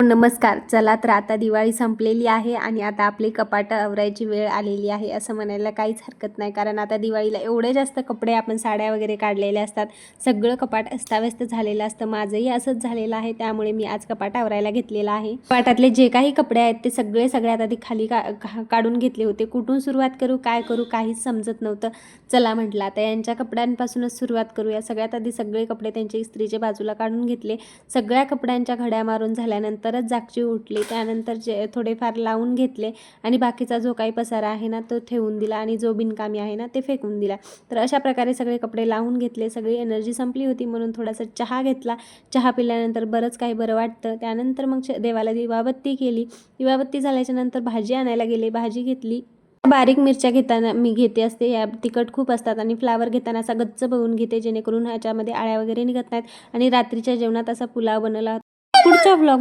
नमस्कार. चला तर आता दिवाळी संपलेली आहे आणि आता आपली कपाटं आवरायची वेळ आलेली आहे असं म्हणायला काहीच हरकत नाही. कारण आता दिवाळीला एवढे जास्त कपडे, आपण साड्या वगैरे काढलेले असतात, सगळं कपाट अस्ताव्यस्त झालेलं असतं. माझंही असंच झालेलं आहे, त्यामुळे मी आज कपाट आवरायला घेतलेलं आहे. कपाटातले जे काही कपडे आहेत ते सगळ्यात आधी खाली काढून घेतले होते. कुठून सुरुवात करू, काय करू, काहीच समजत नव्हतं. चला म्हटलं आता यांच्या कपड्यांपासूनच सुरुवात करूया. सगळ्यात आधी सगळे कपडे त्यांच्या इस्त्रीच्या बाजूला काढून घेतले. सगळ्या कपड्यांच्या घड्या मारून झाल्यानंतरच जागची उठली. त्यानंतर जे थोडेफार लावून घेतले आणि बाकीचा जो काही पसारा आहे ना तो ठेवून दिला आणि जो बिनकामी आहे ना ते फेकून दिला. तर अशा प्रकारे सगळे कपडे लावून घेतले. सगळी एनर्जी संपली होती म्हणून थोडासा चहा घेतला. चहा पिल्यानंतर बरंच काही बरं वाटतं. त्यानंतर मग देवाला दिवाबत्ती केली. दिवाबत्ती झाल्याच्या नंतर भाजी आणायला गेले. भाजी घेतली. बारीक मिरच्या घेताना मी घेते असते, या तिखट खूप असतात आणि फ्लावर घेताना असा गच्च बघून घेते, जेणेकरून ह्याच्यामध्ये आळ्या वगैरे निघत नाहीत. आणि रात्रीच्या जेवणात असा पुलाव बनवला. पुढच्या व्लॉग